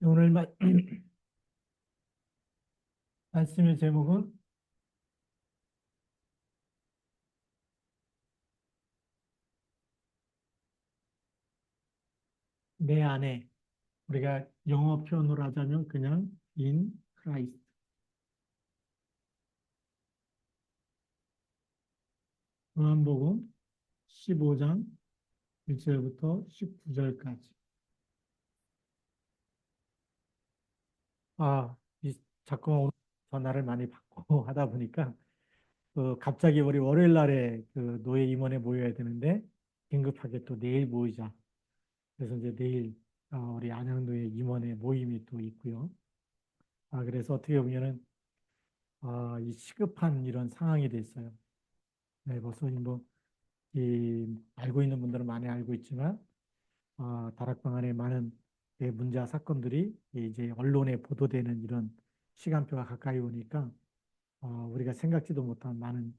오늘 말씀의 제목은 내 안에, 우리가 영어 표현으로 하자면 그냥 in Christ. 요한복음 15장 1절부터 19절까지. 아, 자꾸 오늘 전화를 많이 받고 하다 보니까 갑자기 우리 월요일 날에 그 노예 임원회 모여야 되는데 긴급하게 또 내일 모이자. 그래서 이제 내일 우리 안양노예 임원회 모임이 또 있고요. 그래서 어떻게 보면은 이 시급한 이런 상황이 됐어요. 네, 벌써 뭐, 알고 있는 분들은 많이 알고 있지만, 다락방 안에 많은 문제와 사건들이 이제 언론에 보도되는 이런 시간표가 가까이 오니까, 우리가 생각지도 못한 많은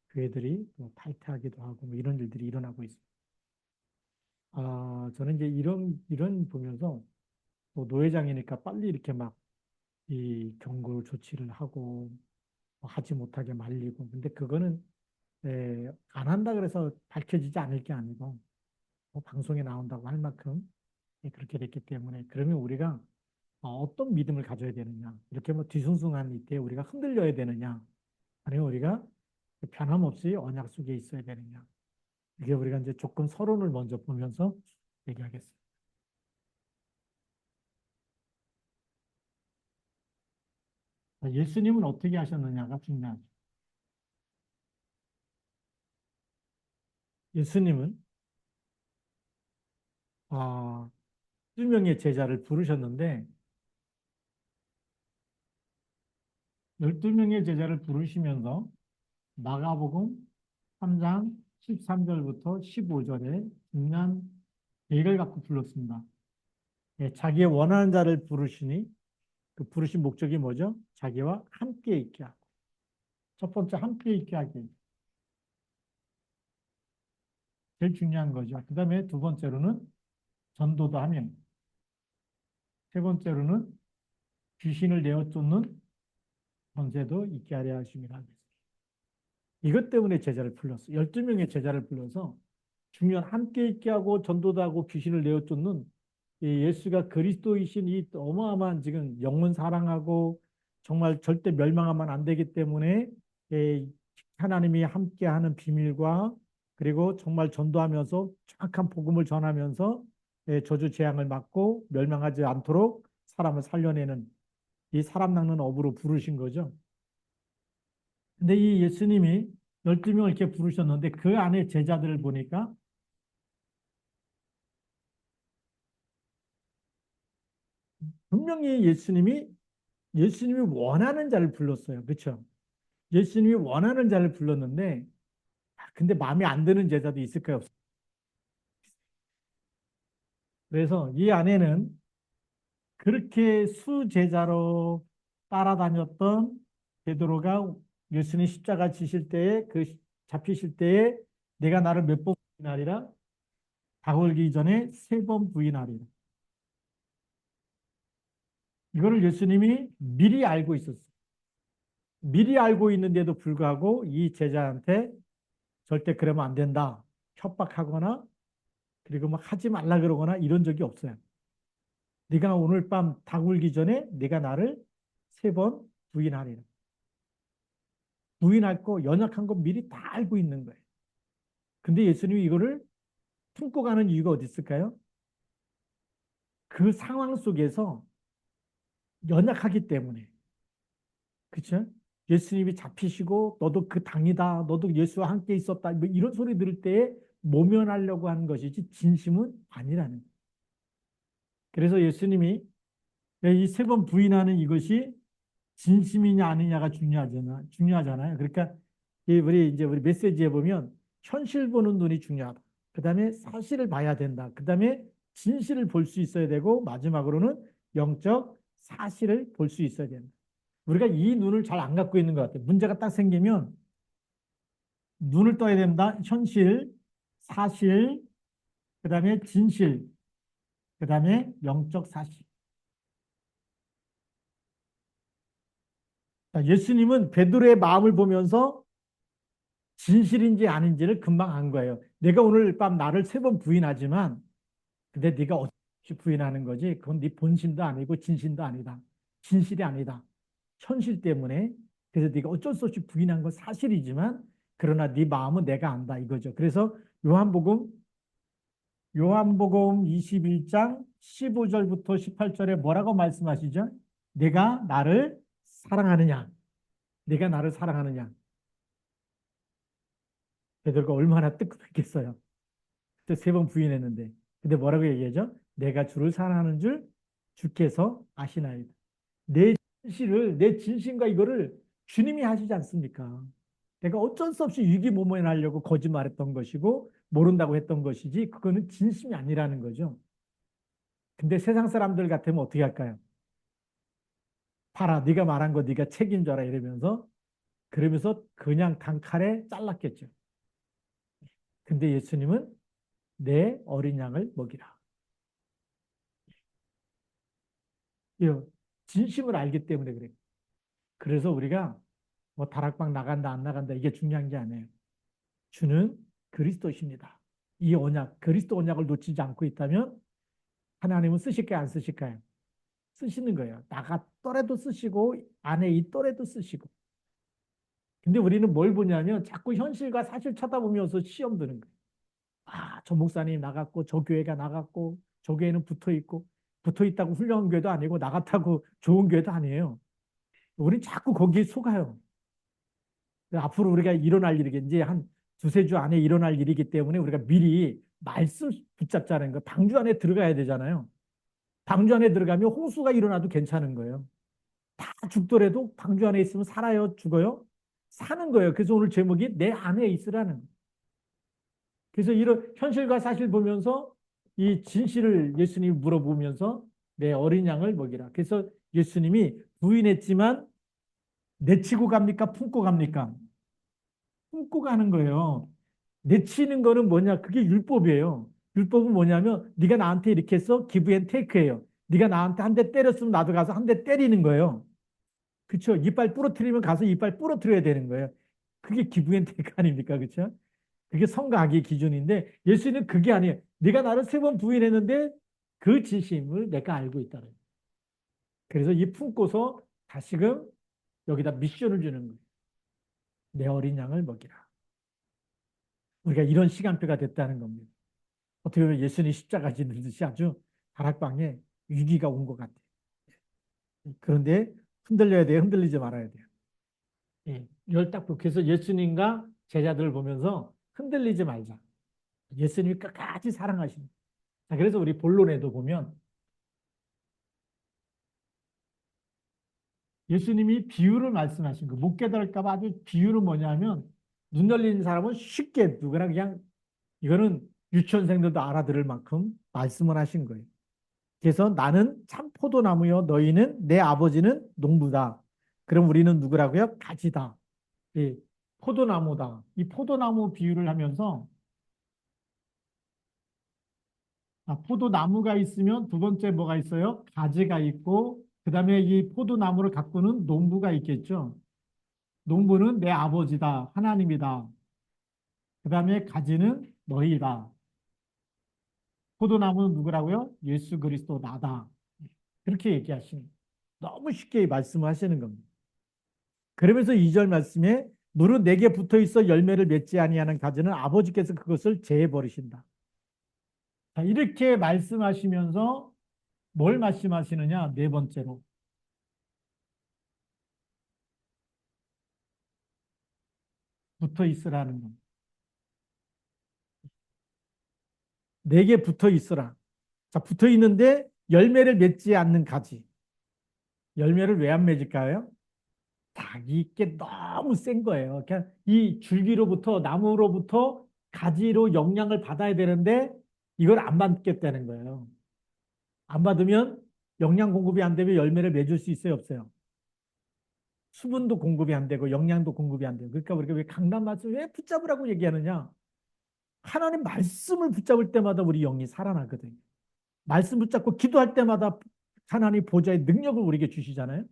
교회들이 또 탈퇴하기도 하고, 뭐 이런 일들이 일어나고 있습니다. 저는 이제 이런 보면서, 또 노회장이니까 빨리 이렇게 막 이 경고 조치를 하고, 하지 못하게 말리고, 근데 그거는 안 한다 그래서 밝혀지지 않을 게 아니고 뭐 방송에 나온다고 할 만큼 그렇게 됐기 때문에 그러면 우리가 어떤 믿음을 가져야 되느냐 이렇게 뭐 뒤숭숭한 이때 우리가 흔들려야 되느냐 아니면 우리가 변함없이 언약 속에 있어야 되느냐 이게 우리가 이제 조금 서론을 먼저 보면서 얘기하겠습니다. 예수님은 어떻게 하셨느냐가 중요하죠. 예수님은 12명의 제자를 부르셨는데 12명의 제자를 부르시면서 마가복음 3장 13절부터 15절에 중요한 계획을 갖고 불렀습니다. 자기의 원하는 자를 부르시니 그 부르신 목적이 뭐죠? 자기와 함께 있게 하고. 첫 번째 함께 있게 하기. 제일 중요한 거죠. 그 다음에 두 번째로는 전도도 하며 세 번째로는 귀신을 내어 쫓는 권세도 있게 하려 하심이라. 이것 때문에 제자를 불렀어. 12명의 제자를 불러서 중요한 함께 있게 하고 전도도 하고 귀신을 내어 쫓는 이 예수가 그리스도이신 이 어마어마한 지금 영혼 사랑하고 정말 절대 멸망하면 안 되기 때문에 하나님이 함께하는 비밀과 그리고 정말 전도하면서 정확한 복음을 전하면서 저주 재앙을 막고 멸망하지 않도록 사람을 살려내는 이 사람 낚는 업으로 부르신 거죠. 근데 이 예수님이 12명을 이렇게 부르셨는데 그 안에 제자들을 보니까 분명히 예수님이 원하는 자를 불렀어요. 그렇죠? 예수님이 원하는 자를 불렀는데 근데 마음에 안 드는 제자도 있을 거예요. 그래서 이 안에는 그렇게 수제자로 따라다녔던 베드로가 예수님 십자가 지실 때에 잡히실 때에 내가 나를 몇 번 부인하리라 다 걸기 전에 세 번 부인하리라. 이거를 예수님이 미리 알고 있었어요. 미리 알고 있는데도 불구하고 이 제자한테 절대 그러면 안 된다. 협박하거나 그리고 막 하지 말라 그러거나 이런 적이 없어요. 네가 오늘 밤 닭울기 전에 네가 나를 세 번 부인하리라. 부인할 거 연약한 거 미리 다 알고 있는 거예요. 근데 예수님이 이거를 품고 가는 이유가 어디 있을까요? 그 상황 속에서 연약하기 때문에. 그렇죠? 예수님이 잡히시고 너도 그 당이다. 너도 예수와 함께 있었다. 뭐 이런 소리 들을 때에 모면하려고 하는 것이지 진심은 아니라는 거예요. 그래서 예수님이 이 세 번 부인하는 이것이 진심이냐 아니냐가 중요하잖아요. 그러니까 우리 메시지에 보면 현실 보는 눈이 중요하다. 그 다음에 사실을 봐야 된다. 그 다음에 진실을 볼 수 있어야 되고 마지막으로는 영적 사실을 볼 수 있어야 된다. 우리가 이 눈을 잘 안 갖고 있는 것 같아요. 문제가 딱 생기면 눈을 떠야 된다. 현실, 사실, 그 다음에 진실, 그 다음에 영적 사실. 자, 예수님은 베드로의 마음을 보면서 진실인지 아닌지를 금방 안 거예요. 내가 오늘 밤 나를 3번 부인하지만 근데 네가 어찌 부인하는 거지? 그건 네 본심도 아니고 진심도 아니다. 진실이 아니다. 현실 때문에. 그래서 네가 어쩔 수 없이 부인한 건 사실이지만 그러나 네 마음은 내가 안다 이거죠. 그래서 요한복음 21장 15절부터 18절에 뭐라고 말씀하시죠? 내가 나를 사랑하느냐? 내가 나를 사랑하느냐? 베드로가 얼마나 뜨끔했겠어요. 그때 3번 부인했는데. 근데 뭐라고 얘기하죠? 내가 주를 사랑하는 줄 주께서 아시나이다. 내 진실을, 내 진심과 이거를 주님이 하시지 않습니까? 내가 어쩔 수 없이 유기모면하려고 거짓말했던 것이고 모른다고 했던 것이지 그거는 진심이 아니라는 거죠. 근데 세상 사람들 같으면 어떻게 할까요? 봐라, 네가 말한 거 네가 책임져라 이러면서 그러면서 그냥 단칼에 잘랐겠죠. 근데 예수님은 내 어린 양을 먹이라. 이요, 진심을 알기 때문에 그래요. 그래서 우리가 뭐 다락방 나간다 안 나간다 이게 중요한 게 아니에요. 주는 그리스도십니다. 이 언약, 그리스도 언약을 놓치지 않고 있다면 하나님은 쓰실까요? 안 쓰실까요? 쓰시는 거예요. 나갔더라도 쓰시고 안에 있더라도 쓰시고. 근데 우리는 뭘 보냐면 자꾸 현실과 사실 쳐다보면서 시험 드는 거예요. 아, 저 목사님 나갔고 저 교회가 나갔고 저 교회는 붙어 있고 붙어 있다고 훌륭한 교회도 아니고 나갔다고 좋은 교회도 아니에요. 우린 자꾸 거기에 속아요. 앞으로 우리가 일어날 일이 이제 한 두세 주 안에 일어날 일이기 때문에 우리가 미리 말씀 붙잡자는 거. 방주 안에 들어가야 되잖아요. 방주 안에 들어가면 홍수가 일어나도 괜찮은 거예요. 다 죽더라도 방주 안에 있으면 살아요, 죽어요? 사는 거예요. 그래서 오늘 제목이 내 안에 있으라는. 그래서 이런 현실과 사실 보면서 이 진실을 예수님이 물어보면서 내 어린 양을 먹이라. 그래서 예수님이 부인했지만 내치고 갑니까? 품고 갑니까? 품고 가는 거예요. 내치는 거는 뭐냐? 그게 율법이에요. 율법은 뭐냐면 네가 나한테 이렇게 해서 기브 앤 테이크예요. 네가 나한테 한 대 때렸으면 나도 가서 한 대 때리는 거예요. 그렇죠? 이빨 부러뜨리면 가서 이빨 부러뜨려야 되는 거예요. 그게 기브 앤 테이크 아닙니까? 그렇죠? 그게 성가학의 기준인데 예수는 그게 아니에요. 네가 나를 3번 부인했는데 그 진심을 내가 알고 있다는 거예요. 그래서 이 품고서 다시금 여기다 미션을 주는 거예요. 내 어린 양을 먹이라. 우리가 이런 시간표가 됐다는 겁니다. 어떻게 보면 예수님 십자가 지는 듯이 아주 다락방에 위기가 온 것 같아요. 그런데 흔들려야 돼요. 흔들리지 말아야 돼요. 예, 이걸 딱 그래서 예수님과 제자들을 보면서 흔들리지 말자. 예수님이 끝까지 사랑하십니다. 자, 그래서 우리 본론에도 보면 예수님이 비유를 말씀하신 거, 못 깨달을까 봐 아주 비유는 뭐냐면 눈 열린 사람은 쉽게 누구나 그냥 이거는 유치원생들도 알아들을 만큼 말씀을 하신 거예요. 그래서 나는 참 포도나무요. 너희는 내 아버지는 농부다. 그럼 우리는 누구라고요? 가지다. 예, 포도나무다. 이 포도나무 비유를 하면서 포도나무가 있으면 두 번째 뭐가 있어요? 가지가 있고 그다음에 이 포도나무를 가꾸는 농부가 있겠죠. 농부는 내 아버지다. 하나님이다. 그다음에 가지는 너희다. 포도나무는 누구라고요? 예수 그리스도 나다. 그렇게 얘기하시는 너무 쉽게 말씀하시는 겁니다. 그러면서 2절 말씀에 무릇 내게 붙어 있어 열매를 맺지 아니하는 가지는 아버지께서 그것을 제해 버리신다. 자, 이렇게 말씀하시면서 뭘 말씀하시느냐? 네 번째로 붙어 있으라는 겁니다. 내게 붙어 있으라. 자, 붙어 있는데 열매를 맺지 않는 가지. 열매를 왜 안 맺을까요? 이게 너무 센 거예요. 그냥 이 줄기로부터 나무로부터 가지로 영양을 받아야 되는데 이걸 안 받겠다는 거예요. 안 받으면 영양 공급이 안 되면 열매를 맺을 수 있어요, 없어요? 수분도 공급이 안 되고 영양도 공급이 안 되고. 그러니까 우리가 왜 강단 말씀 왜 붙잡으라고 얘기하느냐? 하나님 말씀을 붙잡을 때마다 우리 영이 살아나거든요. 말씀 붙잡고 기도할 때마다 하나님 보좌의 능력을 우리에게 주시잖아요.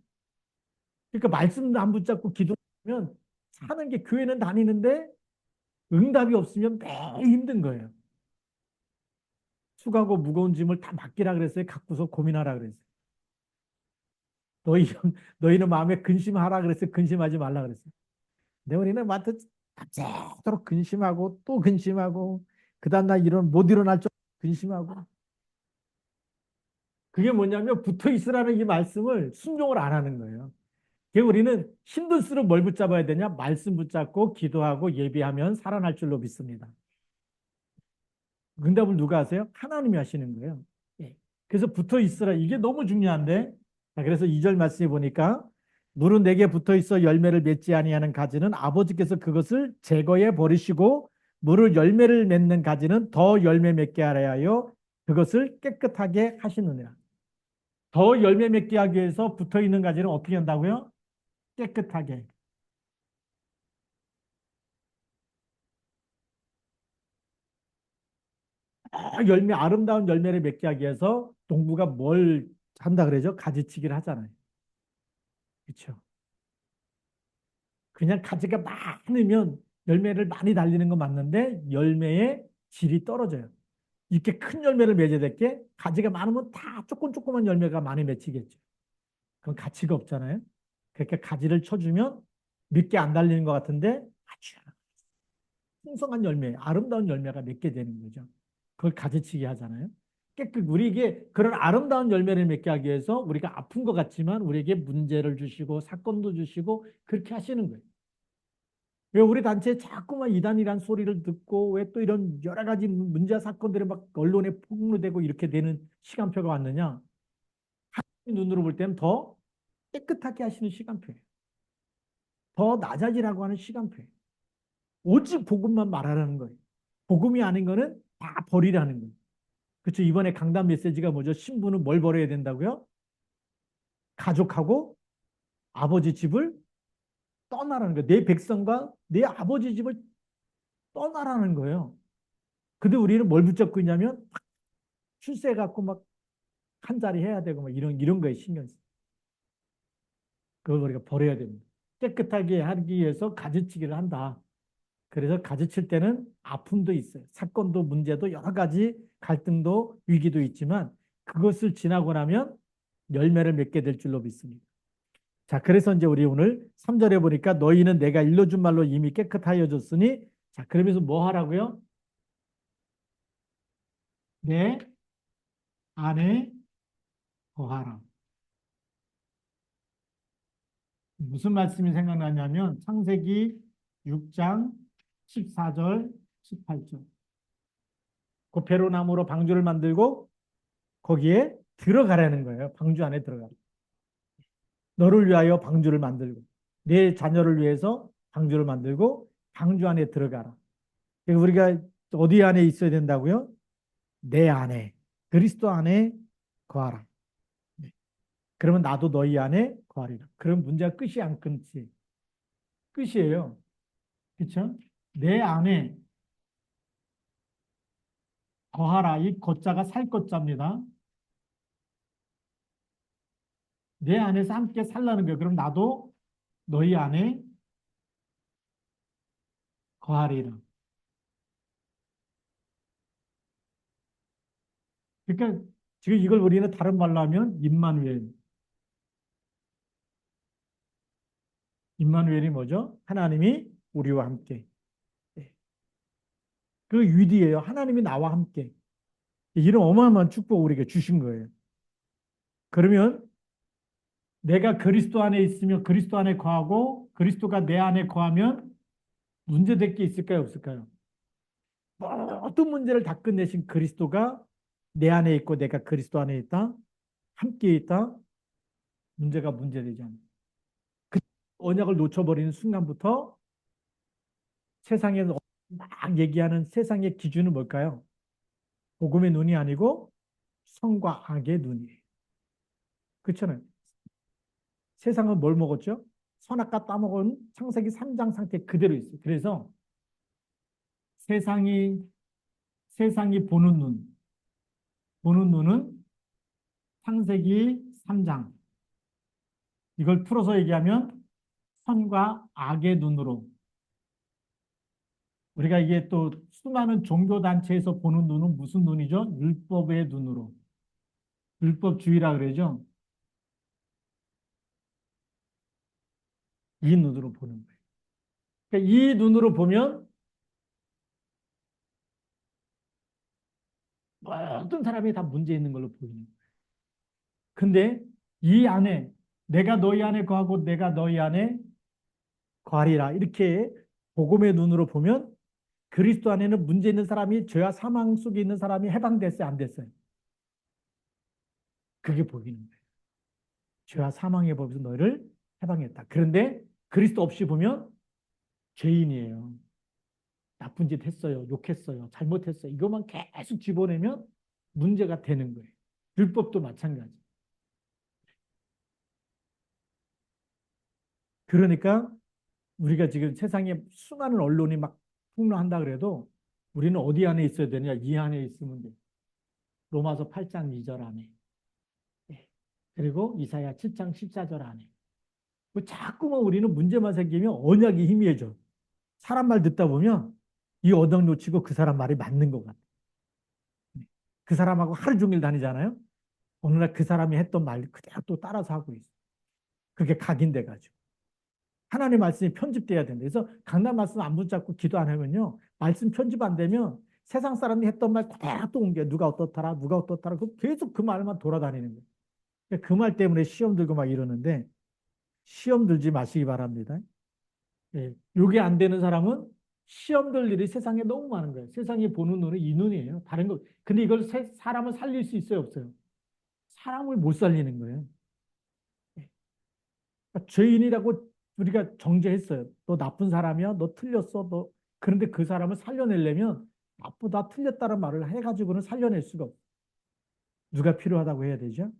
그러니까 말씀도 안 붙잡고 기도하면 사는 게 교회는 다니는데 응답이 없으면 매일 힘든 거예요. 수고하고 무거운 짐을 다 맡기라 그랬어요. 갖고서 고민하라 그랬어요. 너희, 너희는 마음에 근심하라 그랬어요. 근심하지 말라 그랬어요. 근데 우리는 마트 밤새도록 근심하고 또 근심하고 그 다음날 못 일어날 줄 근심하고 그게 뭐냐면 붙어 있으라는 이 말씀을 순종을 안 하는 거예요. 그게 우리는 힘들수록 뭘 붙잡아야 되냐? 말씀 붙잡고 기도하고 예비하면 살아날 줄로 믿습니다. 응답을 누가 하세요? 하나님이 하시는 거예요. 예. 그래서 붙어 있으라. 이게 너무 중요한데. 자, 그래서 2절 말씀해 보니까 물은 내게 붙어 있어 열매를 맺지 아니하는 가지는 아버지께서 그것을 제거해 버리시고 물을 열매를 맺는 가지는 더 열매 맺게 하려 하여 그것을 깨끗하게 하시느니라. 더 열매 맺게 하기 위해서 붙어 있는 가지는 어떻게 한다고요? 깨끗하게. 아름다운 열매를 맺게 하기 위해서 농부가 뭘 한다 그러죠? 가지치기를 하잖아요. 그렇죠? 그냥 가지가 많으면 열매를 많이 달리는 건 맞는데 열매의 질이 떨어져요. 이렇게 큰 열매를 맺어야 될 게 가지가 많으면 다 조금조그만 열매가 많이 맺히겠죠. 그건 가치가 없잖아요. 그러니까 가지를 쳐주면 몇 개 안 달리는 것 같은데 아주 풍성한 열매, 아름다운 열매가 맺게 되는 거죠. 그걸 가지치기 하잖아요. 우리에게 그런 아름다운 열매를 맺게 하기 위해서 우리가 아픈 것 같지만 우리에게 문제를 주시고 사건도 주시고 그렇게 하시는 거예요. 왜 우리 단체에 자꾸만 이단이란 소리를 듣고 왜 또 이런 여러 가지 문제 사건들이 막 언론에 폭로되고 이렇게 되는 시간표가 왔느냐? 하나님 눈으로 볼 때는 더 깨끗하게 하시는 시간표예요. 더 낮아지라고 하는 시간표예요. 오직 복음만 말하라는 거예요. 복음이 아닌 거는 다 버리라는 거예요. 그렇죠. 이번에 강단 메시지가 뭐죠? 신부는 뭘 버려야 된다고요? 가족하고 아버지 집을 떠나라는 거예요. 내 백성과 내 아버지 집을 떠나라는 거예요. 근데 우리는 뭘 붙잡고 있냐면 출세 갖고 막 한 자리 해야 되고 막 이런 거에 신경 써. 그걸 우리가 버려야 됩니다. 깨끗하게 하기 위해서 가지치기를 한다. 그래서 가지칠 때는 아픔도 있어요. 사건도 문제도 여러 가지 갈등도 위기도 있지만 그것을 지나고 나면 열매를 맺게 될 줄로 믿습니다. 자, 그래서 이제 우리 오늘 3절에 보니까 너희는 내가 일러준 말로 이미 깨끗하여졌으니 자, 그러면서 뭐 하라고요? 내 안에 거하라. 무슨 말씀이 생각나냐면 창세기 6장 14절, 18절. 그 배로나무로 방주를 만들고 거기에 들어가라는 거예요. 방주 안에 들어가. 너를 위하여 방주를 만들고 내 자녀를 위해서 방주를 만들고 방주 안에 들어가라. 그러니까 우리가 어디 안에 있어야 된다고요? 내 안에 그리스도 안에 거하라. 네. 그러면 나도 너희 안에 거하리라. 그럼 문제가 끝이 안 끊지. 끝이에요. 그렇죠? 내 안에 거하라. 이 거자가 살 거자입니다. 내 안에서 함께 살라는 거예요. 그럼 나도 너희 안에 거하리라. 그러니까 지금 이걸 우리는 다른 말로 하면 임마누엘. 임마누엘이 뭐죠? 하나님이 우리와 함께. 예. 그 위디예요. 하나님이 나와 함께. 이런 어마어마한 축복을 우리에게 주신 거예요. 그러면 내가 그리스도 안에 있으며 그리스도 안에 거하고 그리스도가 내 안에 거하면 문제될 게 있을까요? 없을까요? 모든 문제를 다 끝내신 그리스도가 내 안에 있고 내가 그리스도 안에 있다. 함께 있다. 문제가 문제되지 않아요. 그 언약을 놓쳐버리는 순간부터 세상에서 막 얘기하는 세상의 기준은 뭘까요? 복음의 눈이 아니고 성과 악의 눈이에요. 그렇잖아요. 세상은 뭘 먹었죠? 선악과 따먹은 창세기 3장 상태 그대로 있어요. 그래서 세상이 세상이 보는 눈은 창세기 3장 이걸 풀어서 얘기하면 선과 악의 눈으로 우리가 이게 또 수많은 종교단체에서 보는 눈은 무슨 눈이죠? 율법의 눈으로. 율법주의라 그러죠. 이 눈으로 보는 거예요. 그러니까 이 눈으로 보면 모든 사람이 다 문제 있는 걸로 보이는 거예요. 근데 이 안에 내가 너희 안에 거하고 내가 너희 안에 거하리라 이렇게 복음의 눈으로 보면 그리스도 안에는 문제 있는 사람이 죄와 사망 속에 있는 사람이 해방됐어요, 안 됐어요? 그게 보이는 거예요. 죄와 사망의 법에서 너희를 해방했다. 그런데 그리스도 없이 보면 죄인이에요. 나쁜 짓 했어요. 욕했어요. 잘못했어요. 이것만 계속 집어내면 문제가 되는 거예요. 율법도 마찬가지. 그러니까 우리가 지금 세상에 수많은 언론이 막 폭로한다 그래도 우리는 어디 안에 있어야 되냐? 이 안에 있으면 돼. 로마서 8장 2절 안에. 예. 그리고 이사야 7장 14절 안에. 뭐 자꾸만 우리는 문제만 생기면 언약이 희미해져. 사람 말 듣다 보면 이 언약 놓치고 그 사람 말이 맞는 것 같아. 그 사람하고 하루 종일 다니잖아요. 어느 날 그 사람이 했던 말 그대로 또 따라서 하고 있어. 그게 각인돼 가지고. 하나님 말씀이 편집돼야 된다. 그래서 강단 말씀 안 붙잡고 기도 안 하면요. 말씀 편집 안 되면 세상 사람이 했던 말 그대로 또 옮겨. 누가 어떻더라, 누가 어떻더라. 계속 그 말만 돌아다니는 거예요. 그 말 때문에 시험 들고 막 이러는데 시험 들지 마시기 바랍니다. 예. 요게 안 되는 사람은 시험 들 일이 세상에 너무 많은 거예요. 세상이 보는 눈은 이 눈이에요. 다른 거. 근데 이걸 사람을 살릴 수 있어요, 없어요? 사람을 못 살리는 거예요. 예. 그러니까 죄인이라고 우리가 정죄했어요. 너 나쁜 사람이야? 너 틀렸어? 너 그런데 그 사람을 살려내려면 나쁘다, 틀렸다는 말을 해가지고는 살려낼 수가 없어요. 누가 필요하다고 해야 되죠?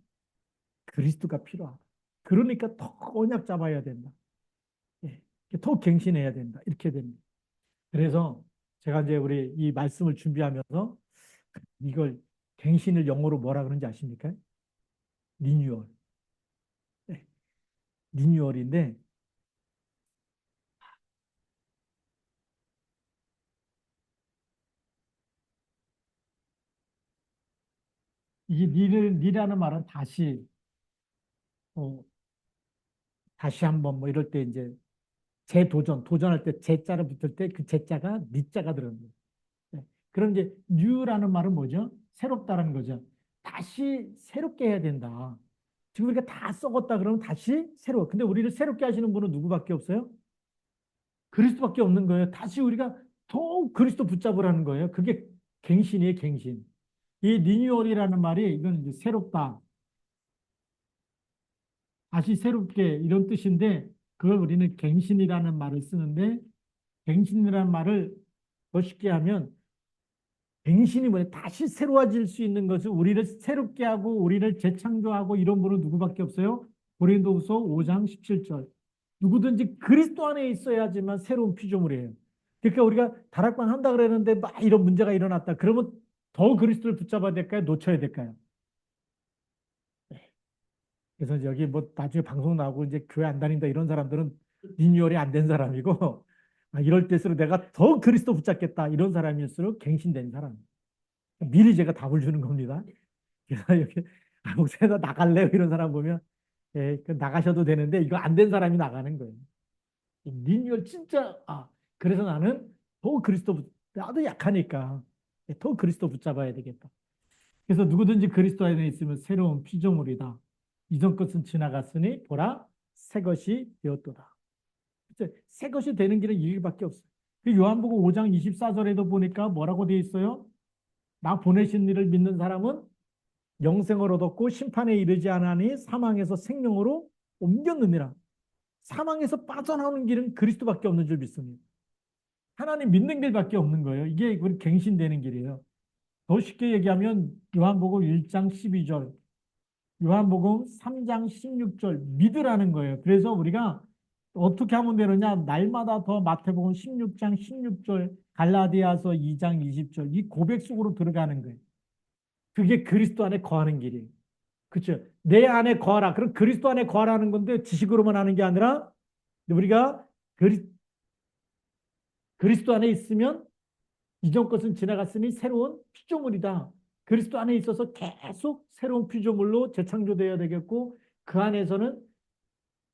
그리스도가 필요하다. 그러니까 더 언약 잡아야 된다. 예. 더 갱신해야 된다. 이렇게 됩니다. 그래서 제가 이제 우리 이 말씀을 준비하면서 이걸 갱신을 영어로 뭐라 그러는지 아십니까? 리뉴얼. 네. 리뉴얼인데 이 리라는 말은 다시 어, 다시 한번 뭐 이럴 때 이제 도전할 때 제자를 붙을 때 그 제자가 니자가 들어는 거예요. 네. 그럼 이제 뉴라는 말은 뭐죠? 새롭다라는 거죠. 다시 새롭게 해야 된다. 지금 우리가 다 썩었다 그러면 다시 새로워. 근데 우리를 새롭게 하시는 분은 누구밖에 없어요? 그리스도밖에 없는 거예요. 다시 우리가 더욱 그리스도 붙잡으라는 거예요. 그게 갱신이에요, 갱신. 이 리뉴얼이라는 말이 이건 이제 새롭다. 다시 새롭게 이런 뜻인데 그걸 우리는 갱신이라는 말을 쓰는데 갱신이라는 말을 더 쉽게 하면 갱신이 뭐냐? 다시 새로워질 수 있는 것을 우리를 새롭게 하고 우리를 재창조하고 이런 분은 누구밖에 없어요? 고린도후서 5장 17절. 누구든지 그리스도 안에 있어야지만 새로운 피조물이에요. 그러니까 우리가 다락방 한다 그랬는데 막 이런 문제가 일어났다. 그러면 더 그리스도를 붙잡아야 될까요? 놓쳐야 될까요? 네. 그래서 여기 뭐 나중에 방송 나오고 이제 교회 안 다닌다 이런 사람들은 리뉴얼이 안 된 사람이고 이럴 때일수록 내가 더 그리스도 붙잡겠다 이런 사람일수록 갱신된 사람. 미리 제가 답을 주는 겁니다. 그래서 여기 목사님 나갈래요? 이런 사람 보면 예, 나가셔도 되는데 이거 안 된 사람이 나가는 거예요. 리뉴얼 진짜 그래서 나는 더 나도 약하니까 더 그리스도 붙잡아야 되겠다. 그래서 누구든지 그리스도 안에 있으면 새로운 피조물이다. 이전 것은 지나갔으니 보라 새 것이 되었도다. 새 것이 되는 길은 이 길밖에 없어요. 그 요한복음 5장 24절에도 보니까 뭐라고 되어 있어요? 나 보내신 이를 믿는 사람은 영생을 얻었고 심판에 이르지 않으니 사망에서 생명으로 옮겼느니라. 사망에서 빠져나오는 길은 그리스도밖에 없는 줄 믿습니다. 하나님 믿는 길밖에 없는 거예요. 이게 우리 갱신되는 길이에요. 더 쉽게 얘기하면 요한복음 1장 12절, 요한복음 3장 16절 믿으라는 거예요. 그래서 우리가 어떻게 하면 되느냐? 날마다 더 마태복음 16장 16절, 갈라디아서 2장 20절 이 고백 속으로 들어가는 거예요. 그게 그리스도 안에 거하는 길이에요. 그렇죠. 내 안에 거하라. 그럼 그리스도 안에 거하라는 건데 지식으로만 하는 게 아니라 우리가 그리스도 안에 있으면 이전 것은 지나갔으니 새로운 피조물이다. 그리스도 안에 있어서 계속 새로운 피조물로 재창조되어야 되겠고 그 안에서는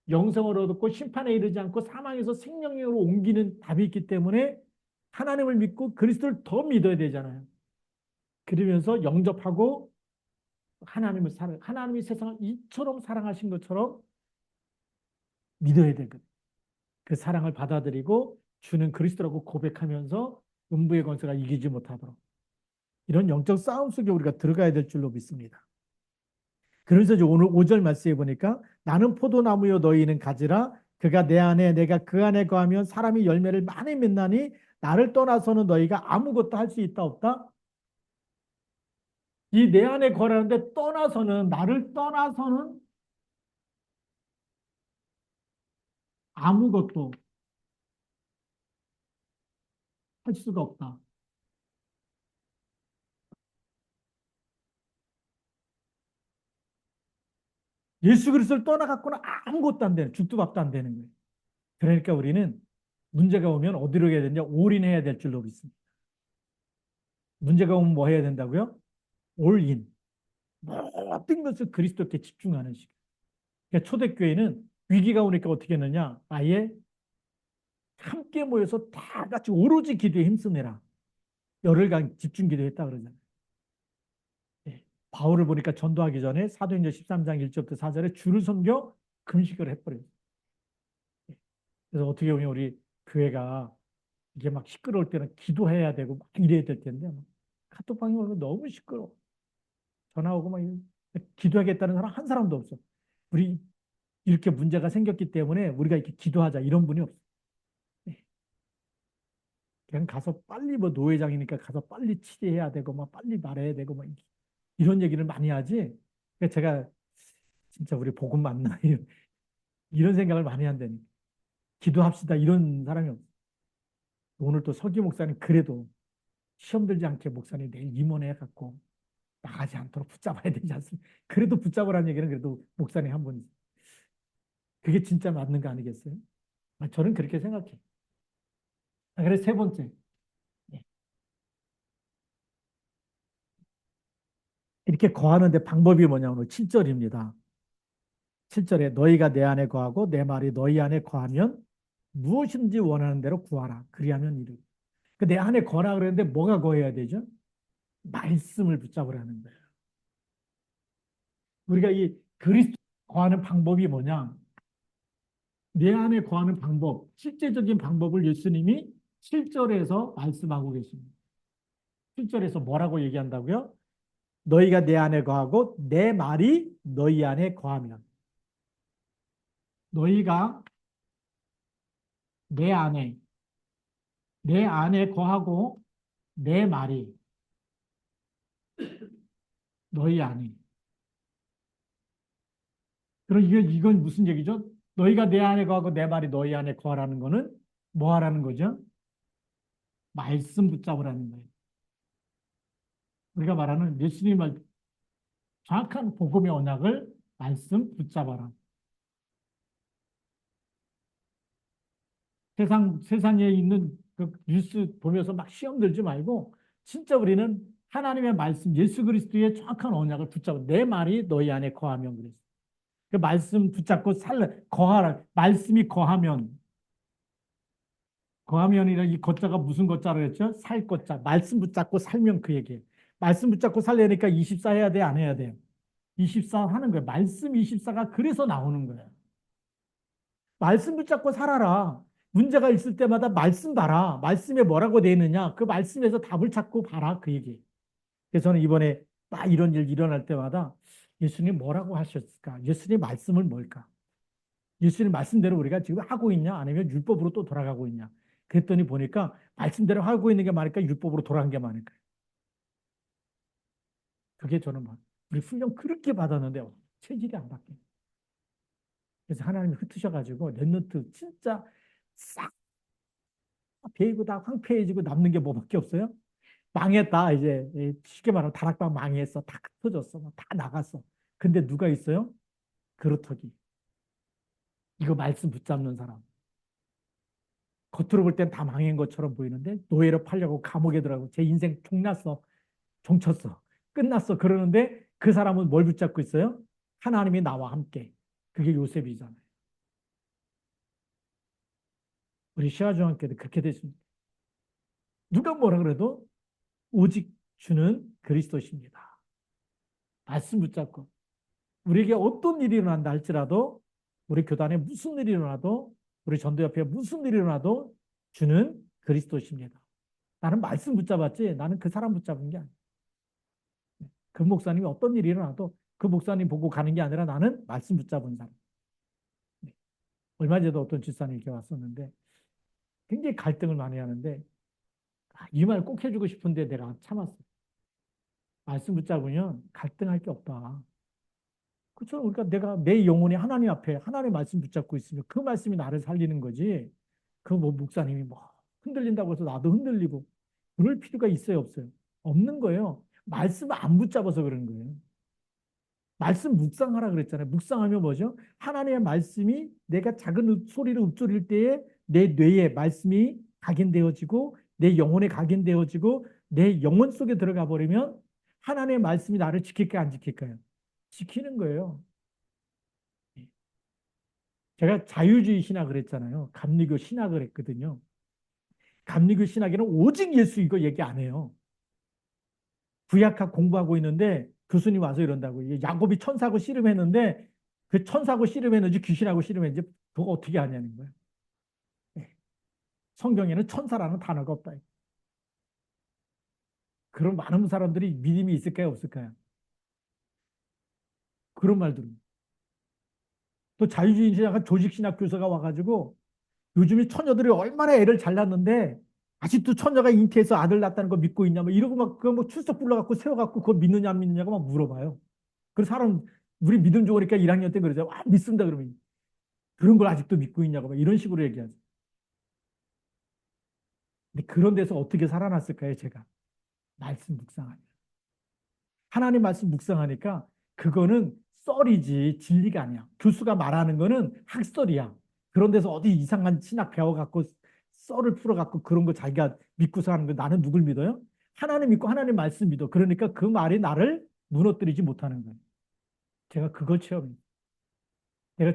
영생을 얻고 심판에 이르지 않고 사망에서 생명으로 옮기는 답이 있기 때문에 하나님을 믿고 그리스도를 더 믿어야 되잖아요. 그러면서 영접하고 하나님이 세상을 이처럼 사랑하신 것처럼 믿어야 되거든요. 그 사랑을 받아들이고 주는 그리스도라고 고백하면서 음부의 권세가 이기지 못하도록 이런 영적 싸움 속에 우리가 들어가야 될 줄로 믿습니다. 그래서 오늘 5절 말씀해 보니까 나는 포도나무요 너희는 가지라 그가 내 안에 내가 그 안에 거하면 사람이 열매를 많이 맺나니 나를 떠나서는 너희가 아무것도 할 수 있다 없다. 이 내 안에 거라는데 떠나서는 나를 떠나서는 아무것도 할 수가 없다. 예수 그리스도를 떠나갖고는 아무것도 안 되는 죽도 밥도 안 되는 거예요. 그러니까 우리는 문제가 오면 어디로 해야 되냐? 올인해야 될 줄로 믿습니다. 문제가 오면 뭐 해야 된다고요? 올인. 모든 것을 그리스도께 집중하는 시간. 그러니까 초대교회는 위기가 오니까 어떻게 했느냐? 아예 함께 모여서 다 같이 오로지 기도에 힘쓰느라 열흘간 집중 기도했다 그러잖아요. 예. 바울을 보니까 전도하기 전에 사도행전 13장 1절부터 4절에 주를 섬겨 금식을 해버려요. 예. 그래서 어떻게 보면 우리 교회가 이게 막 시끄러울 때는 기도해야 되고 막 이래야 될 텐데 카톡방에 오면 너무 시끄러워. 전화 오고 막 기도하겠다는 사람 한 사람도 없어. 우리 이렇게 문제가 생겼기 때문에 우리가 이렇게 기도하자 이런 분이 없어. 네. 그냥 가서 빨리 뭐 노회장이니까 가서 빨리 치료해야 되고 막 빨리 말해야 되고 막 이런 얘기를 많이 하지. 그러니까 제가 진짜 우리 복음 맞나 이런 생각을 많이 한다니. 기도합시다 이런 사람이 없어. 오늘 또 서기 목사님 그래도 시험 들지 않게 목사님 내일 임원회 갖고 나가지 않도록 붙잡아야 되지 않습니까? 그래도 붙잡으라는 얘기는 그래도 목사님 한 분. 그게 진짜 맞는 거 아니겠어요? 저는 그렇게 생각해요. 그래서 세 번째. 네. 이렇게 거하는데 방법이 뭐냐 오늘 7절입니다. 7절에 너희가 내 안에 거하고 내 말이 너희 안에 거하면 무엇인지 원하는 대로 구하라. 그리하면 이르. 내 안에 거라 그랬는데 뭐가 거해야 되죠? 말씀을 붙잡으라는 거예요. 우리가 이 그리스도 거하는 방법이 뭐냐? 내 안에 거하는 방법, 실제적인 방법을 예수님이 7절에서 말씀하고 계십니다. 7절에서 뭐라고 얘기한다고요? 너희가 내 안에 거하고 내 말이 너희 안에 거하면 너희가 내 안에 거하고 내 말이 너희 안에. 그럼 이건 무슨 얘기죠? 너희가 내 안에 거하고 내 말이 너희 안에 거하라는 거는 뭐 하라는 거죠? 말씀 붙잡으라는 거예요. 우리가 말하는 예수님 말 정확한 복음의 언약을 말씀 붙잡아라. 세상에 있는 그 뉴스 보면서 막 시험 들지 말고 진짜 우리는 하나님의 말씀, 예수 그리스도의 정확한 언약을 붙잡아. 내 말이 너희 안에 거하면 그랬어. 그 말씀 붙잡고 거하라. 말씀이 거하면이라 이 거자가 무슨 거자로 했죠? 살 거자. 말씀 붙잡고 살면 그 얘기예요. 말씀 붙잡고 살려니까 24 해야 돼, 안 해야 돼요? 24 하는 거예요. 말씀 24가 그래서 나오는 거예요. 말씀 붙잡고 살아라. 문제가 있을 때마다 말씀 봐라. 말씀에 뭐라고 되어 있느냐. 그 말씀에서 답을 찾고 봐라. 그 얘기. 그래서 저는 이번에 막 이런 일 일어날 때마다 예수님 뭐라고 하셨을까? 예수님 말씀은 뭘까? 예수님 말씀대로 우리가 지금 하고 있냐? 아니면 율법으로 또 돌아가고 있냐? 그랬더니 보니까 말씀대로 하고 있는 게 많으니까 율법으로 돌아간 게 많을까? 그게 저는 막 우리 훈련 그렇게 받았는데 체질이 안 바뀌어. 그래서 하나님이 흩으셔가지고 랩런트 진짜 싹 베이고 다 황폐해지고 남는 게 뭐밖에 없어요? 망했다 이제 쉽게 말하면 다락방 망했어. 다 흩어졌어. 다 나갔어. 근데 누가 있어요? 그루터기. 이거 말씀 붙잡는 사람. 겉으로 볼 땐 다 망한 것처럼 보이는데 노예로 팔려고 감옥에 들어가고 제 인생 종났어. 종쳤어. 끝났어. 그러는데 그 사람은 뭘 붙잡고 있어요? 하나님이 나와 함께. 그게 요셉이잖아요. 우리 시아주한께도 그렇게 됐습니다. 누가 뭐라 그래도 오직 주는 그리스도십니다. 말씀 붙잡고 우리에게 어떤 일이 일어난다 할지라도 우리 교단에 무슨 일이 일어나도 우리 전도협회에 무슨 일이 일어나도 주는 그리스도십니다. 나는 말씀 붙잡았지 나는 그 사람 붙잡은 게 아니야. 그 목사님이 어떤 일이 일어나도 그 목사님 보고 가는 게 아니라 나는 말씀 붙잡은 사람. 네. 얼마 전에도 어떤 집사님이 이렇게 왔었는데 굉장히 갈등을 많이 하는데 이 말 꼭 해주고 싶은데 내가 참았어. 말씀 붙잡으면 갈등할 게 없다. 그렇죠? 그러니까 내가 내 영혼이 하나님 앞에 하나님 말씀 붙잡고 있으면 그 말씀이 나를 살리는 거지. 그 뭐 목사님이 뭐 흔들린다고 해서 나도 흔들리고 그럴 필요가 있어요, 없어요? 없는 거예요. 말씀을 안 붙잡아서 그런 거예요. 말씀 묵상하라 그랬잖아요. 묵상하면 뭐죠? 하나님의 말씀이 내가 작은 소리를 읊조릴 때에 내 뇌에 말씀이 각인되어지고 내 영혼에 각인되어지고 내 영혼 속에 들어가 버리면 하나님의 말씀이 나를 지킬까요, 안 지킬까요? 지키는 거예요. 제가 자유주의 신학을 했잖아요. 감리교 신학을 했거든요. 감리교 신학에는 오직 예수 이거 얘기 안 해요. 구약학 공부하고 있는데 교수님 와서 이런다고. 야곱이 천사하고 씨름했는데 그 천사하고 씨름했는지 귀신하고 씨름했는지 그거 어떻게 하냐는 거예요. 네. 성경에는 천사라는 단어가 없다. 그런 많은 사람들이 믿음이 있을까요, 없을까요? 그런 말들은. 또 자유주의 신학은 조직신학 교수가 와가지고 요즘에 처녀들이 얼마나 애를 잘 낳는데 아직도 처녀가 잉태해서 아들 낳았다는 거 믿고 있냐, 뭐 이러고 막 그거 뭐 출석 불러갖고 세워갖고 그거 믿느냐 안 믿느냐고 막 물어봐요. 그 사람 우리 믿음 좋으니까 1학년 때 그러죠. 와, 믿습니다 그러면 그런 걸 아직도 믿고 있냐고 막 이런 식으로 얘기하죠. 근데 그런 데서 어떻게 살아났을까요, 제가? 말씀 묵상하니까. 하나님 말씀 묵상하니까 그거는 썰이지 진리가 아니야. 교수가 말하는 거는 학설이야. 그런 데서 어디 이상한 신학 배워갖고 썰을 풀어갖고 그런 거 자기가 믿고서 하는 거 나는 누굴 믿어요? 하나님 믿고 하나님 말씀 믿어. 그러니까 그 말이 나를 무너뜨리지 못하는 거예요. 제가 그걸 체험해요.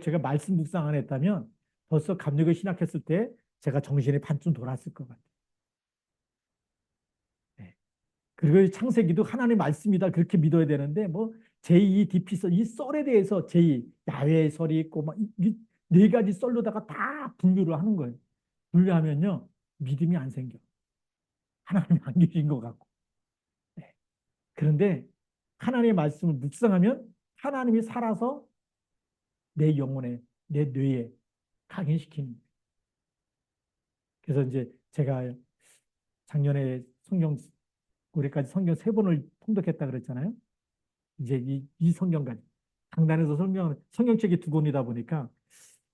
제가 말씀 묵상 안 했다면 벌써 감리교 신학했을 때 제가 정신이 반쯤 돌았을 것 같아요. 네. 그리고 창세기도 하나님 말씀이다 그렇게 믿어야 되는데 뭐 제2, 디피설 이 썰에 대해서 제2 야훼의 설이 있고 막 이 네 가지 썰로다가 다 분류를 하는 거예요. 분류하면요 믿음이 안 생겨. 하나님 안 계신 것 같고. 네. 그런데 하나님의 말씀을 묵상하면 하나님이 살아서 내 영혼에 내 뇌에 각인시키는 거예요. 그래서 이제 제가 작년에 올해까지 성경 3번을 통독했다 그랬잖아요. 이제 이 성경까지. 강단에서 성경책이 2권이다 보니까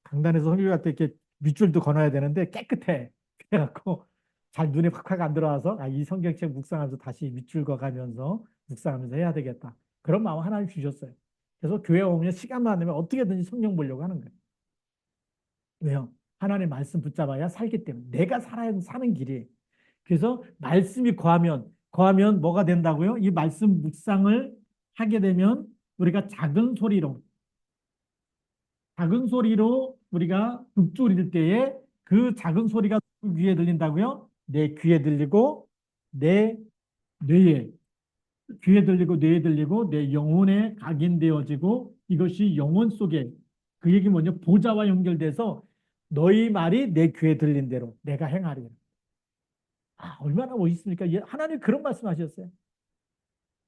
강단에서 성경할 때 이렇게 밑줄도 건너야 되는데 깨끗해. 그래갖고 잘 눈에 확확 안 들어와서 이 성경책 묵상하면서 다시 밑줄 그어가면서 묵상하면서 해야 되겠다. 그런 마음 하나님 주셨어요. 그래서 교회 오면 시간만 되면 어떻게든지 성경 보려고 하는 거예요. 왜요? 하나님 말씀 붙잡아야 살기 때문에. 내가 살아야 사는 길이. 그래서 말씀이 거하면 뭐가 된다고요? 이 말씀 묵상을 하게 되면 우리가 작은 소리로 우리가 읊조릴 때에 그 작은 소리가 누구 귀에 들린다고요? 내 귀에 들리고 내 뇌에 귀에 들리고 뇌에 들리고 내 영혼에 각인되어지고 이것이 영혼 속에 그 얘기 뭐냐 보좌와 연결돼서 너희 말이 내 귀에 들린 대로 내가 행하리라. 얼마나 멋있습니까? 하나님 그런 말씀하셨어요.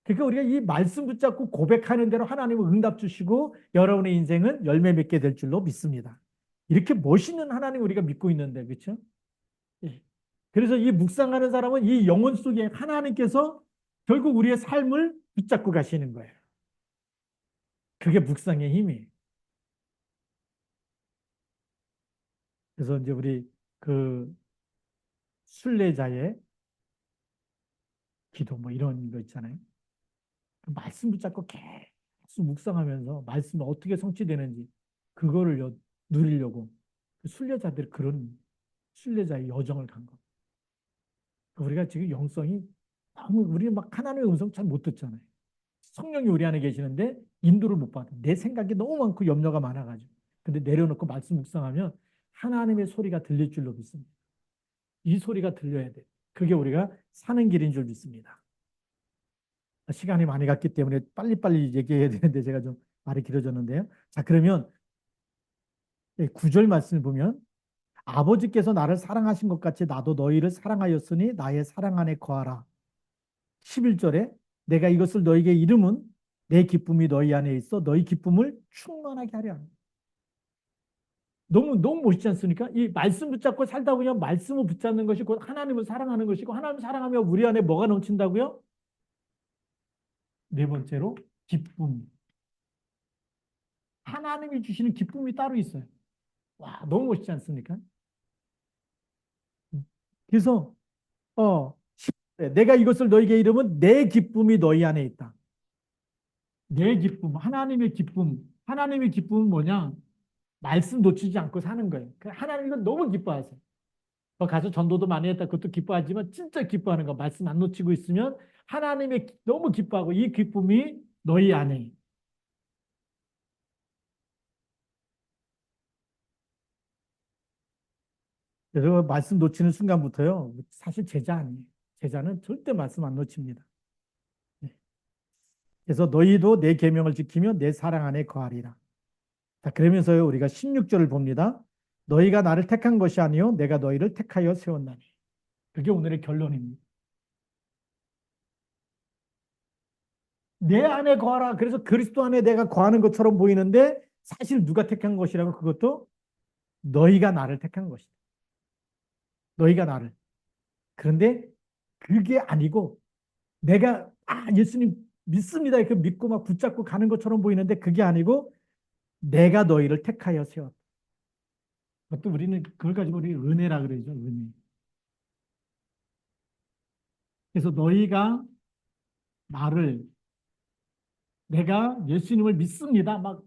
그러니까 우리가 이 말씀 붙잡고 고백하는 대로 하나님은 응답 주시고 여러분의 인생은 열매 맺게 될 줄로 믿습니다. 이렇게 멋있는 하나님 우리가 믿고 있는데 그렇죠? 예. 그래서 이 묵상하는 사람은 이 영혼 속에 하나님께서 결국 우리의 삶을 붙잡고 가시는 거예요. 그게 묵상의 힘이에요. 그래서 이제 우리 그 순례자의 기도 뭐 이런 거 있잖아요. 그 말씀 붙잡고 계속 묵상하면서 말씀이 어떻게 성취되는지 그거를 누리려고 그 순례자들이 그런 순례자의 여정을 간 거. 우리가 지금 영성이 너무 우리 막 하나님의 음성 잘 못 듣잖아요. 성령이 우리 안에 계시는데 인도를 못 받아. 내 생각이 너무 많고 염려가 많아가지고. 근데 내려놓고 말씀 묵상하면 하나님의 소리가 들릴 줄로 믿습니다. 이 소리가 들려야 돼. 그게 우리가 사는 길인 줄 믿습니다. 시간이 많이 갔기 때문에 빨리빨리 얘기해야 되는데 제가 좀 말이 길어졌는데요. 자, 그러면 9절 말씀을 보면 아버지께서 나를 사랑하신 것 같이 나도 너희를 사랑하였으니 나의 사랑 안에 거하라. 11절에 내가 이것을 너희에게 이름은 내 기쁨이 너희 안에 있어 너희 기쁨을 충만하게 하려 합니다. 너무 멋있지 않습니까? 이 말씀 붙잡고 살다 보면 말씀을 붙잡는 것이 곧 하나님을 사랑하는 것이고 하나님을 사랑하면 우리 안에 뭐가 넘친다고요? 네 번째로 기쁨. 하나님이 주시는 기쁨이 따로 있어요. 와, 너무 멋있지 않습니까? 그래서 내가 이것을 너희에게 이름은 내 기쁨이 너희 안에 있다. 내 기쁨, 하나님의 기쁨. 하나님의 기쁨은 뭐냐? 말씀 놓치지 않고 사는 거예요. 하나님 이건 너무 기뻐하세요. 가서 전도도 많이 했다. 그것도 기뻐하지만 진짜 기뻐하는 거. 말씀 안 놓치고 있으면 하나님의 너무 기뻐하고 이 기쁨이 너희 안에. 그래서 말씀 놓치는 순간부터요. 사실 제자 아니에요. 제자는 절대 말씀 안 놓칩니다. 네. 그래서 너희도 내 계명을 지키며 내 사랑 안에 거하리라. 자, 그러면서요. 우리가 16절을 봅니다. 너희가 나를 택한 것이 아니요 내가 너희를 택하여 세웠나니. 그게 오늘의 결론입니다. 내 안에 거하라. 그래서 그리스도 안에 내가 거하는 것처럼 보이는데 사실 누가 택한 것이라고 그것도 너희가 나를 택한 것이다. 너희가 나를. 그런데 그게 아니고 내가 예수님 믿습니다. 이렇게 믿고 막 붙잡고 가는 것처럼 보이는데 그게 아니고 내가 너희를 택하여 세웠다. 그것도 우리는 그걸 가지고 우리 은혜라 그러죠. 은혜. 그래서 너희가 나를 내가 예수님을 믿습니다. 막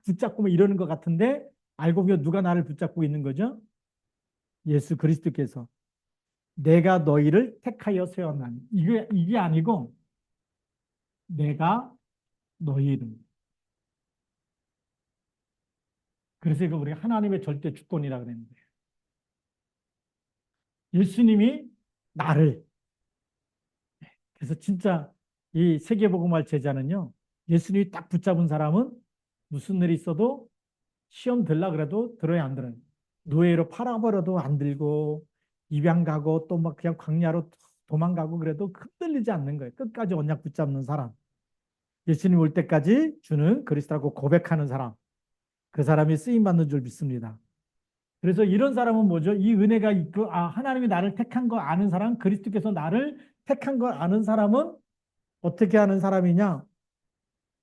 붙잡고 막 이러는 것 같은데 알고 보면 누가 나를 붙잡고 있는 거죠? 예수 그리스도께서 내가 너희를 택하여 세웠나니. 이게 아니고 내가 너희를. 그래서 이거 우리가 하나님의 절대 주권이라고 그러는 거예요. 예수님이 나를. 그래서 진짜 이 세계복음할 제자는요. 예수님이 딱 붙잡은 사람은 무슨 일이 있어도 시험 들라 그래도 들어야 안 들어요. 노예로 팔아버려도 안 들고 입양 가고 또 막 그냥 광야로 도망가고 그래도 흔들리지 않는 거예요. 끝까지 언약 붙잡는 사람. 예수님 올 때까지 주는 그리스도라고 고백하는 사람. 그 사람이 쓰임받는 줄 믿습니다. 그래서 이런 사람은 뭐죠? 이 은혜가 있고 하나님이 나를 택한 거 아는 사람, 그리스도께서 나를 택한 걸 아는 사람은 어떻게 하는 사람이냐?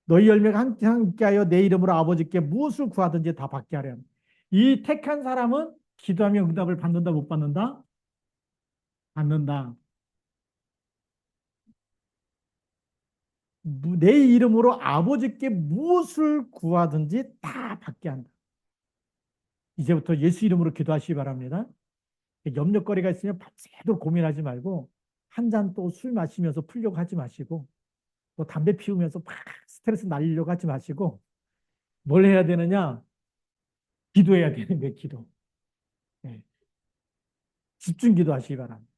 너희 열매가 함께 하여 내 이름으로 아버지께 무엇을 구하든지 다 받게 하렴. 이 택한 사람은 기도하면 응답을 받는다, 못 받는다? 받는다. 내 이름으로 아버지께 무엇을 구하든지 다 받게 한다. 이제부터 예수 이름으로 기도하시기 바랍니다. 염려거리가 있으면 밤새도록 고민하지 말고 한 잔 또 술 마시면서 풀려고 하지 마시고 또 담배 피우면서 막 스트레스 날리려고 하지 마시고 뭘 해야 되느냐? 기도해야 되는 거예요. 기도. 네. 집중 기도하시기 바랍니다.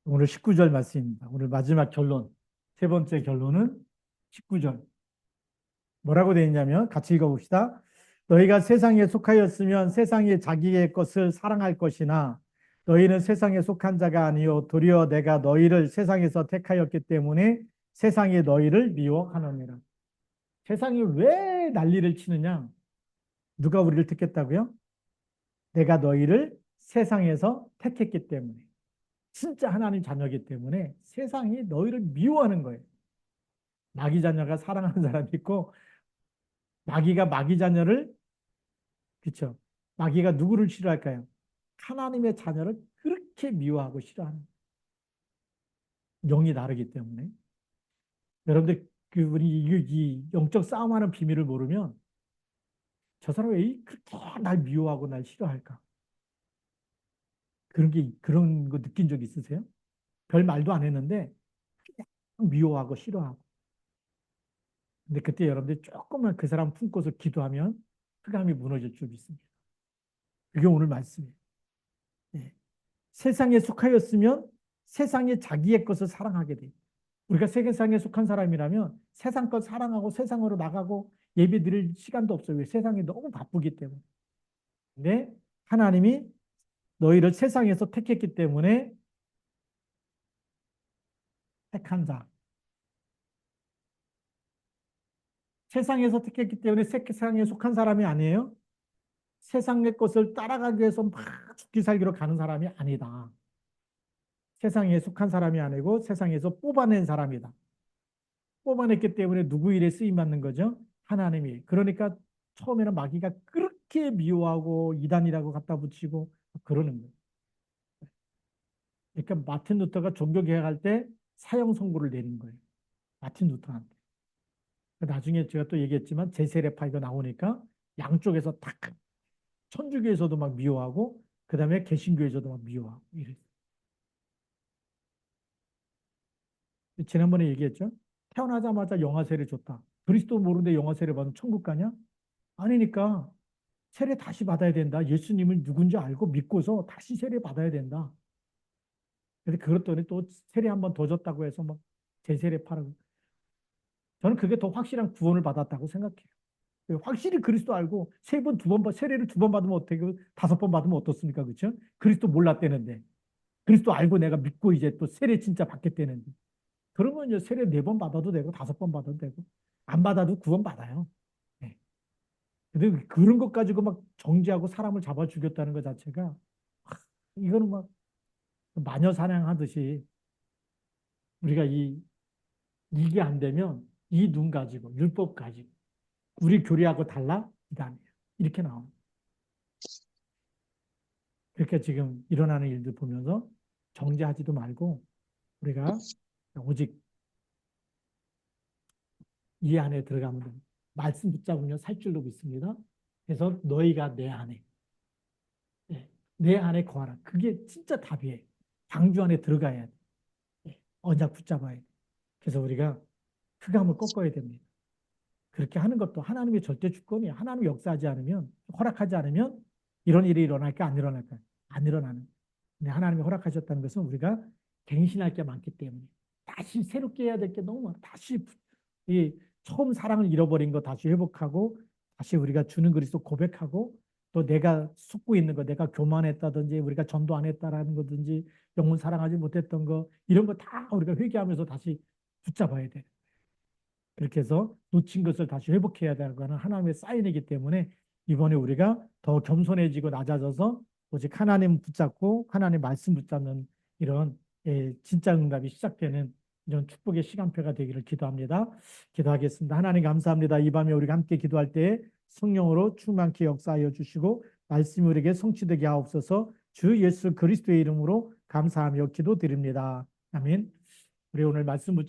오늘 19절 말씀입니다. 오늘 마지막 결론. 세 번째 결론은 19절. 뭐라고 되어 있냐면 같이 읽어봅시다. 너희가 세상에 속하였으면 세상이 자기의 것을 사랑할 것이나 너희는 세상에 속한 자가 아니요 도리어 내가 너희를 세상에서 택하였기 때문에 세상이 너희를 미워하느니라. 세상이 왜 난리를 치느냐? 누가 우리를 택했다고요? 내가 너희를 세상에서 택했기 때문에. 진짜 하나님 자녀이기 때문에 세상이 너희를 미워하는 거예요. 마귀 자녀가 사랑하는 사람이 있고 마귀가 마귀 자녀를 그렇죠. 마귀가 누구를 싫어할까요? 하나님의 자녀를 그렇게 미워하고 싫어하는 영이 다르기 때문에 여러분들 우리 이 영적 싸움하는 비밀을 모르면 저 사람 왜 그렇게 날 미워하고 날 싫어할까? 그런 거 느낀 적 있으세요? 별 말도 안 했는데 그냥 미워하고 싫어하고. 근데 그때 여러분들 조금만 그 사람 품고서 기도하면 흑암이 무너질 줄 믿습니다. 그게 오늘 말씀이에요. 예. 세상에 속하였으면 세상에 자기의 것을 사랑하게 돼요. 우리가 세상에 속한 사람이라면 세상 것 사랑하고 세상으로 나가고 예배 드릴 시간도 없어요. 왜? 세상이 너무 바쁘기 때문에. 근데 하나님이 너희를 세상에서 택했기 때문에 택한 자. 세상에서 택했기 때문에 세상에 속한 사람이 아니에요. 세상의 것을 따라가기 위해서 막 죽기 살기로 가는 사람이 아니다. 세상에 속한 사람이 아니고 세상에서 뽑아낸 사람이다. 뽑아냈기 때문에 누구 일에 쓰임 받는 거죠? 하나님이. 그러니까 처음에는 마귀가 그렇게 미워하고 이단이라고 갖다 붙이고 그러는 거예요. 그러니까 마틴 루터가 종교개혁할 때 사형 선고를 내린 거예요. 마틴 루터한테. 나중에 제가 또 얘기했지만 제세례파 이거 나오니까 양쪽에서 다 천주교에서도 막 미워하고 그다음에 개신교에서도 막 미워하고 이랬어요. 지난번에 얘기했죠. 태어나자마자 영아세례 줬다. 그리스도 모르는데 영아세례 받으면 천국 가냐? 아니니까 세례 다시 받아야 된다. 예수님을 누군지 알고 믿고서 다시 세례 받아야 된다. 근데 그랬더니 또 세례 한 번 더 줬다고 해서 막 재세례파라고. 저는 그게 더 확실한 구원을 받았다고 생각해요. 확실히 그리스도 알고 세 번, 두 번, 세례를 두 번 받으면 어떻게, 다섯 번 받으면 어떻습니까? 그렇죠? 그리스도 몰랐대는데. 그리스도 알고 내가 믿고 이제 또 세례 진짜 받겠다는데. 그러면 이제 세례 네 번 받아도 되고 다섯 번 받아도 되고 안 받아도 구원 받아요. 네. 근데 그런 것 가지고 막 정죄하고 사람을 잡아 죽였다는 것 자체가 이거는 막 마녀 사냥하듯이 우리가 이게 안 되면 이 눈 가지고 율법 가지고 우리 교리하고 달라? 이단이에요. 이렇게 나옵니다. 그렇게 지금 일어나는 일들 보면서 정죄하지도 말고 우리가 오직 이 안에 들어가면 됩니다. 말씀 붙잡으면 살 줄로 믿습니다. 그래서 너희가 내 안에, 예, 내 안에 거하라. 그게 진짜 답이에요. 방주 안에 들어가야 돼. 예, 언약 붙잡아야 돼. 그래서 우리가 흑암을 꺾어야 됩니다. 그렇게 하는 것도 하나님의 절대 주권이에요. 하나님이 역사하지 않으면, 허락하지 않으면 이런 일이 일어날까, 안 일어날까? 안 일어나는. 근데 하나님이 허락하셨다는 것은 우리가 갱신할 게 많기 때문에 다시 새롭게 해야 될 게 너무 많아. 다시 이 처음 사랑을 잃어버린 거 다시 회복하고 다시 우리가 주는 그리스도 고백하고 또 내가 속고 있는 거 내가 교만했다든지 우리가 전도 안 했다라는 거든지 영혼 사랑하지 못했던 거 이런 거 다 우리가 회개하면서 다시 붙잡아야 돼. 그렇게 해서 놓친 것을 다시 회복해야 되는 하나님의 사인이기 때문에 이번에 우리가 더 겸손해지고 낮아져서 오직 하나님 붙잡고 하나님 말씀 붙잡는 이런 진짜 응답이 시작되는 이런 축복의 시간표가 되기를 기도합니다. 기도하겠습니다. 하나님 감사합니다. 이 밤에 우리가 함께 기도할 때 성령으로 충만케 역사하여 주시고 말씀이 우리에게 성취되게 하옵소서. 주 예수 그리스도의 이름으로 감사하며 기도드립니다. 아멘. 우리 오늘 말씀 붙잡